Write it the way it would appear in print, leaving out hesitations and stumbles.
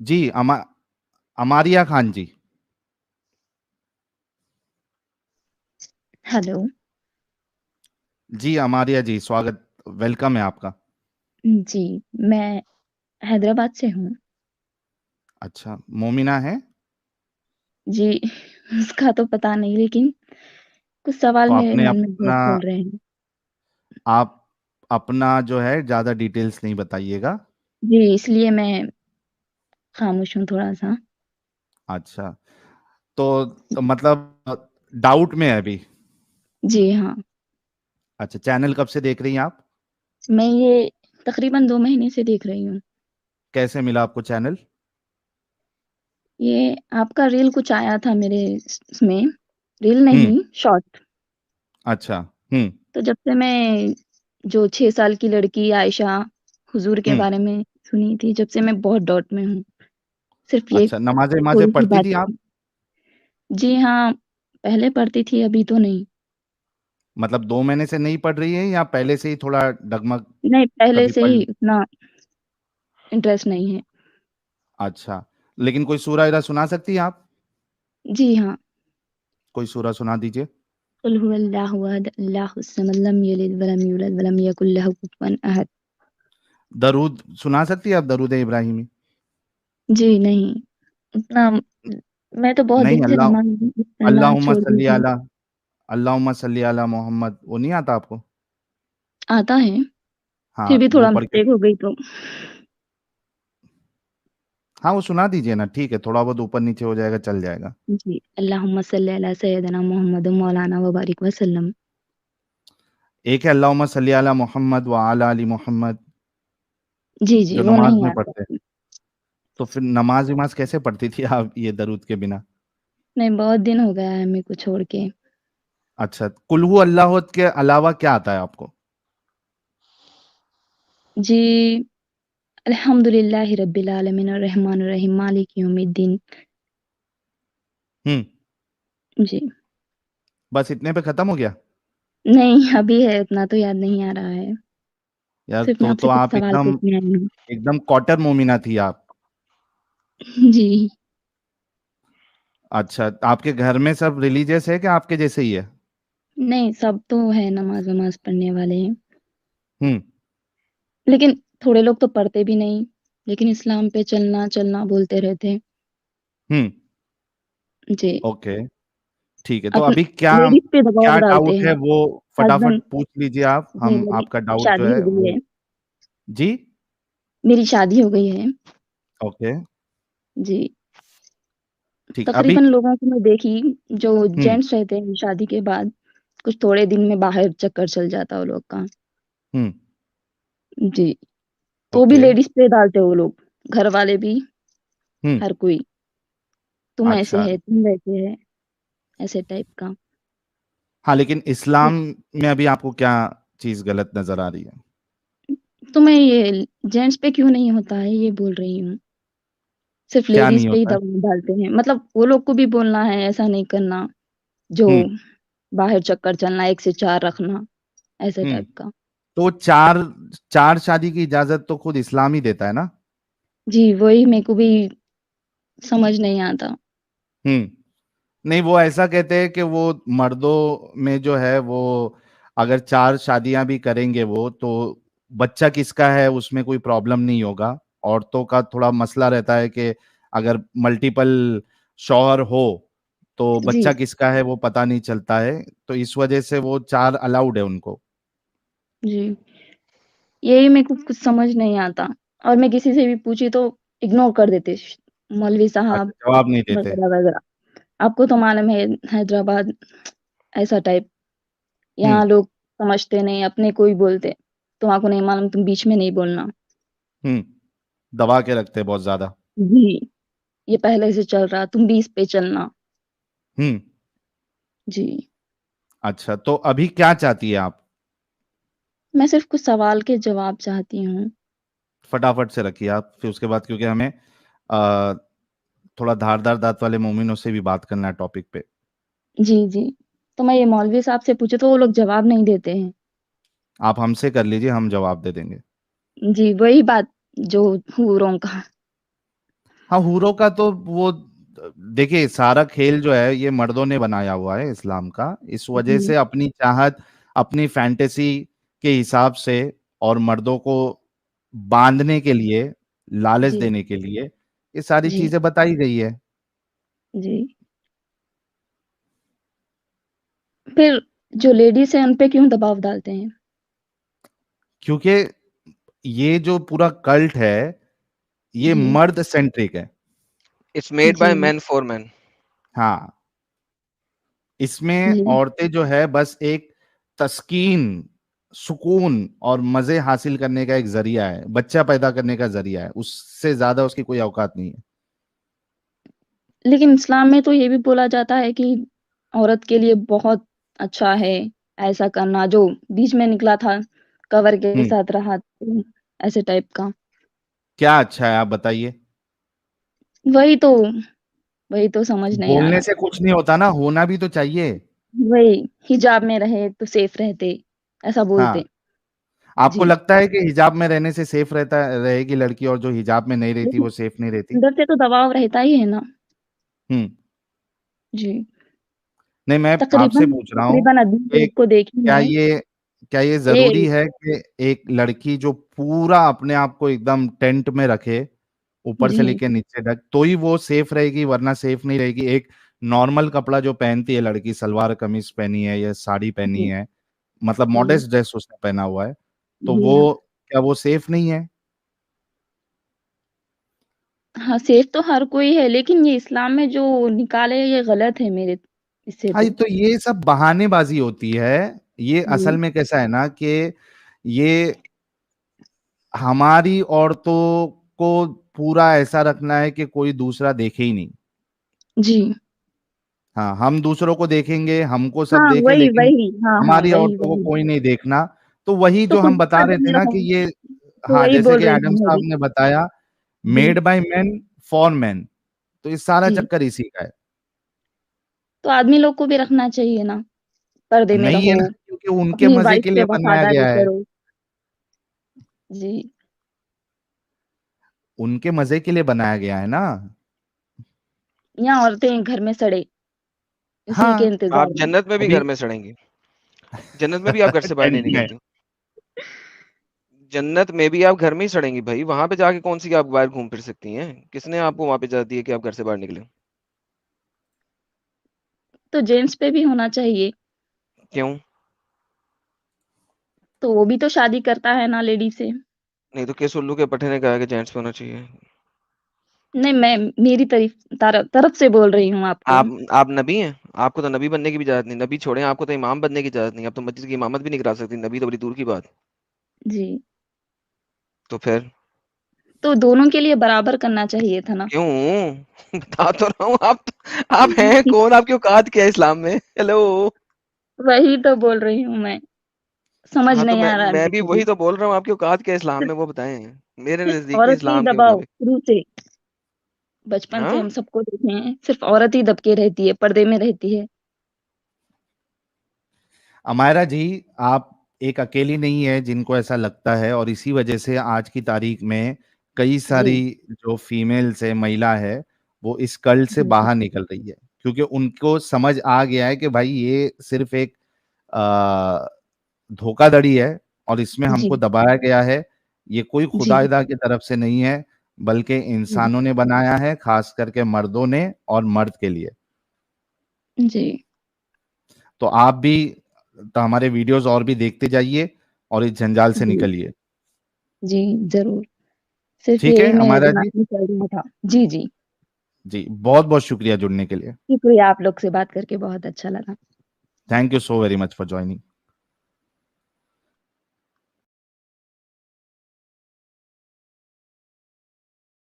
जी, अमारिया खान जी। Hello. जी, अमारिया जी, स्वागत, welcome है आपका। जी, मैं हैदराबाद से हूँ। अच्छा, मोमिना है? जी, उसका तो पता नहीं लेकिन कुछ सवाल तो मेरे आपने मन में अपना चल रहे हैं। आप अपना जो है ज़्यादा डिटेल्स नहीं बताइएगा। जी, इसलिए मैं खामोश हूँ थोड़ा-सा। अच्छा, तो मतलब डाउट में है अभी। जी हाँ, अच्छा, चैनल कब से देख रही हैं आप? मैं ये तकरीबन 2 महीने से देख रही हूँ। कैसे मिला आपको चैनल? ये आपका रील कुछ आया था मेरे इसमें, रील हुँ, नहीं शॉर्ट। अच्छा, हुँ, तो जब से मैं जो 6 साल की लड़की आयशा हुज़ूर के हुँ। बारे में सुनी थी, जब से मैं बहुत डाउट में हूँ। सिर्फ़ ये अच्छा, नमाज़ें-वमाज़ें थोड़ी-सी पढ़ती थी बातें आप? हैं। जी हाँ, पहले पढ़ती थी, अभी तो नहीं। मतलब 2 महीने से नहीं पढ़ रही हैं या पहले से ही थोड़ा डगमग नहीं, पहले कभी से पढ़ ही उतना इंटरेस्ट नहीं है। अच्छा, लेकिन कोई सूरा-वूरा सुना सकती हैं आप? जी हाँ, कोई सूरा सुना दीजिए। कुल हुवल्लाहु अहद, अल्लाहुस समद, लम यलिद वलम यूलद वलम यकुल लहू कुफुवन अहद। दरूद सुना सकती हैं आप दरूद इब्राहिमी? जी नहीं, उतना मैं तो बहुत नहीं, दिन से नमाज़ अल्लाहुम्मा छोड़ दी सल्ली थी। अला अल्लाहुम्मा सल्ली अला मोहम्मद वो नहीं आता आपको? आता है, फिर हाँ, भी वो थोड़ा पढ़ के मिस्टेक हो गई तो। हाँ, वो सुना दीजिए ना, ठीक है, थोड़ा बहुत ऊपर-नीचे हो जाएगा, चल जाएगा। जी, अल्लाहुम्मा सल्ली अला सय्यदना मुहम्मद मौलाना व बारिक वसल्लम। एक है अल्लाहुम्मा सल्ली अला मोहम्मद व अला आलि मोहम्मद जी, जी, जो वो नमाज़ नहीं में आता। पढ़ते हैं। तो फिर नमाज़-वमाज़ कैसे पढ़ती थी आप ये दरूद के बिना? नहीं, बहुत दिन हो गया है मेरे को छोड़ के। अच्छा, कुल हू अल्लाह के अलावा क्या आता है आपको? जी, अल्हम्दुलिल्लाहि रब्बिल आलमीन अर्रहमानिर रहीम मालिक यौमिद्दीन। हुँ, जी। बस इतने पे खत्म हो गया? नहीं, अभी है उतना तो याद नहीं आ रहा है। यार सिर्फ़ मैं तो आपसे कुछ आप सवाल एकदम पूछने आई हूँ। एकदम कॉटर मोमिना थी आप। जी। अच्छा, आपके घर में सब रिलीजियस है क्या आपके जैसे ही है? नहीं, सब तो है नमाज़-वमाज़ पढ़ने वाले हैं। हुँ, लेकिन थोड़े लोग तो पढ़ते भी नहीं, लेकिन इस्लाम पे चलना-चलना बोलते रहते हैं। हुँ, जी। ओके, ठीक है। तो अपन अभी क्या लेडीज़ पे दबाव क्या डालते डाउट है हैं। वो फटाफट हस्बैंड पूछ लीजिए आप, जी, हम मेरी आपका डाउट जो शादी है हो गई वो है। जी? मेरी शादी हो गई है। ओके, जी। ठीक, अभी तकरीबन लोगों को मैं देखी जो हुँ, जेंट्स रहते हैं शादी के बाद, कुछ थोड़े दिन में बाहर चक्कर चल जाता है वो लोग का। हुँ, जी। तो भी ओके, लेडीज़ पे डालते हैं वो लोग, घर वाले भी, हुँ, हर कोई। तुम ऐसे अच्छा। है, तुम वैसे है, ऐसे टाइप का। हाँ, लेकिन इस्लाम में अभी आपको क्या चीज़ गलत नज़र आ रही है? तो मैं ये जेंट्स पे क्यों नहीं होता है ये बोल रही हूँ। सिर्फ़ क्या लेडीज़ नहीं पे ही होता है? दबाव डालते हैं। मतलब वो लोग को भी बोलना है ऐसा नहीं करना, जो हुँ, बाहर चक्कर चलना, 1 से 4 रखना, ऐसे हुँ, टाइप का। तो 4 शादी की इजाज़त तो खुद इस्लाम ही देता है ना? जी, वही मेरे को भी समझ नहीं आता। हुँ। नहीं, वो ऐसा कहते हैं कि वो मर्दों में जो है वो अगर 4 शादियाँ भी करेंगे वो तो बच्चा किसका है उसमें कोई प्रॉब्लम नहीं होगा। औरतों का थोड़ा मसला रहता है कि अगर मल्टीपल शौहर हो, तो जी, बच्चा किसका है वो पता नहीं चलता है। तो इस वजह से वो 4 अलाउड है उनको। जी। यही मेरे को कुछ समझ नहीं आता और मैं किसी से भी पूछी तो इग्नोर कर देते मौलवी अच्छा, साहब जवाब नहीं देते। वगैरह-वगैरह। आपको तो मालूम है हैदराबाद ऐसा टाइप, हुँ, यहाँ लोग समझते नहीं, अपने को ही बोलते। तुम्हाको नहीं मालूम, तुम बीच में नहीं बोलना। हुँ, दबा के रखते हैं बहुत ज़्यादा। जी, ये पहले से चल रहा, तुम भी इस पे चलना। हुँ, जी, अच्छा तो अभी क्या चाहती है आप? मैं सिर्फ़ कुछ सवाल के जवाब चाहती हूँ। फटाफट से रखिए आप, फिर उसके बाद क्योंकि हमें अ, थोड़ा धारदार दाँत वाले मोमिनों से भी बात करना है टॉपिक पे। जी, जी। तो मैं ये मौलवी साहब से पूछी तो वो लोग जवाब नहीं देते हैं। आप हमसे कर लीजिए, हम जवाब दे देंगे। जी, वही बात जो हूरों का। हाँ, हूरों का तो वो देखिए, सारा खेल जो है ये मर्दों ने बनाया हुआ है इस्लाम का, इस वजह जी, से अपनी चाहत, अपनी फैंटेसी के हिसाब से, और मर्दों को बांधने के लिए, लालच जी, देने के लिए ये सारी जी, चीजें बताई गई है। जी। फिर जो लेडीज़ हैं उन पे क्यों दबाव डालते हैं? क्योंकि ये जो पूरा कल्ट है ये जी, मर्द सेंट्रिक है। इट्स मेड बाय जी, मैन फॉर मैन। हाँ, इसमें जी। औरतें जो है बस एक तस्कीन, सुकून और मजे हासिल करने का एक जरिया है, बच्चा पैदा करने का जरिया है, उससे ज्यादा उसकी कोई औकात नहीं है। लेकिन इस्लाम में तो ये भी बोला जाता है कि औरत के लिए बहुत अच्छा है ऐसा करना, जो बीच में निकला था, कवर के हम्म। साथ रहा, ऐसे टाइप का। क्या अच्छा है आप बताइए। वही तो वही तो समझ नहीं आ बोलने रहा। से कुछ नहीं होता ना, होना भी तो चाहिए। वही, हिजाब में रहे तो सेफ रहते, ऐसा बोलते। हाँ, आपको जी। लगता है कि हिजाब में रहने से सेफ रहेगी लड़की, और जो हिजाब में नहीं रहती लेकिन वो सेफ नहीं रहती? अंदर से तो दबाव रहता ही है ना। हम्म। जी। नहीं, मैं आपसे तकरीबन पूछ रहा हूँ तकरीबन आदमी कि लोग को देखी क्या है। ये क्या ये जरूरी ए है कि एक लड़की जो पूरा अपने आप को एकदम टेंट में रखे, ऊपर से जी, लेके नीचे तक, तो ही वो सेफ रहेगी, वरना सेफ नहीं रहेगी? एक नॉर्मल कपड़ा जो पहनती है लड़की, सलवार कमीज पहनी है या साड़ी पहनी जी, है, मतलब जी, मॉडेस्ट ड्रेस उसने पहना हुआ है, तो जी हाँ। वो क्या वो सेफ नहीं है? हाँ, सेफ तो हर कोई है, लेकिन ये इस्लाम में जो निकाले हैं, ये गलत है मेरे इससे हाँ, तो। तो ये सब बहानेबाजी होती है। ये असल जी, में कैसा है ना कि ये हमारी औरतों को पूरा ऐसा रखना है कि कोई दूसरा देखे ही नहीं। जी। हाँ, हम दूसरों को देखेंगे, हमको सब हाँ, देखे, वही, लेकिन वही। हाँ, हाँ, हमारी वही, औरतों को वही। कोई नहीं देखना। तो वही तो जो खुद हम बता रहे पर्दे में थे ना रहो, कि ये, तो हाँ, वही जैसे बोल कि रही एडम हूँ मैं साहब भी। ने बताया, जी, made by man for man, तो ये सारा जी। चक्कर इसी का है। तो आदमी लोग को भी रखना चाहिए ना, पर्दे में नहीं है रहो, ना, क्योंकि उनके अपनी मजे वाइफ के पे लिए बनाया वफादारी गया है। करो। जी। उनके मजे के लिए बनाया गया है ना। यहाँ औरतें घर में सड़े, इसी के हाँ। इंतज़ार आप में। जन्नत में भी अभी घर में सड़ेंगी। जन्नत में भी आप घर से बाहर नहीं टेंट में। निकलती। जन्नत में भी आप घर में ही सड़ेंगी भाई, वहां पे जाके कौन सी आप बाहर घूम फिर सकती हैं? किसने आपको वहां पे इजाजत दी है कि आप घर से बाहर निकले? तो जेंट्स पे भी होना चाहिए, क्यों? तो वो भी तो शादी करता है ना लेडी से। नहीं तो किस उल्लू के पट्टे ने कहा कि जेंट्स पे होना चाहिए? नहीं, मैं मेरी तरफ से बोल रही हूँ आपको। आप नबी हैं? आपको तो नबी बनने की भी इजाजत नहीं, नबी छोड़े, आपको तो इमाम बनने की इजाजत नहीं, आप तो मस्जिद की इमामत भी नहीं करा सकती, नबी तो बड़ी दूर की बात। जी। तो फिर तो दोनों के लिए बराबर करना चाहिए था ना। क्यों? बता तो रहा हूँ, आप हैं कौन? आपकी औकात क्या है इस्लाम में? हेलो। वही तो बोल रही हूँ मैं, समझ हाँ, तो नहीं मैं आ रहा है मैं मेरे भी को भी। वही तो बोल रहा हूँ, आपकी औकात क्या है इस्लाम में, सिर्फ वो बताएं। मेरे सिर्फ नजदीक में औरत ही इस्लाम के दबाव मुताबिक। शुरू से, बचपन से हम हाँ। सबको देखे हैं, सिर्फ औरत ही दबके रहती है, पर्दे में रहती है। अमायरा जी, आप एक अकेली नहीं है जिनको ऐसा लगता है, और इसी वजह से आज की तारीख में कई सारी जी, जो फीमेल्स है, महिला है, वो इस कल्ट से जी, बाहर निकल रही है, क्योंकि उनको समझ आ गया है कि भाई ये सिर्फ एक अ, धोखाधड़ी है, और इसमें हमको जी, दबाया गया है। ये कोई जी, खुदाइदा की तरफ से नहीं है, बल्कि जी, इंसानों ने बनाया है, खास करके मर्दों ने और मर्द के लिए। जी, तो आप भी तो हमारे वीडियोस और भी देखते जाइए और इस जंजाल से जी, निकलिए। जी, ज़रूर। सिर्फ ठीक है यही मेरे हमारा दिमाग जी। में चल रहा था। जी, जी। जी, बहुत बहुत शुक्रिया जुड़ने के लिए। शुक्रिया, आप लोग से बात करके बहुत अच्छा लगा। Thank you so very much for joining.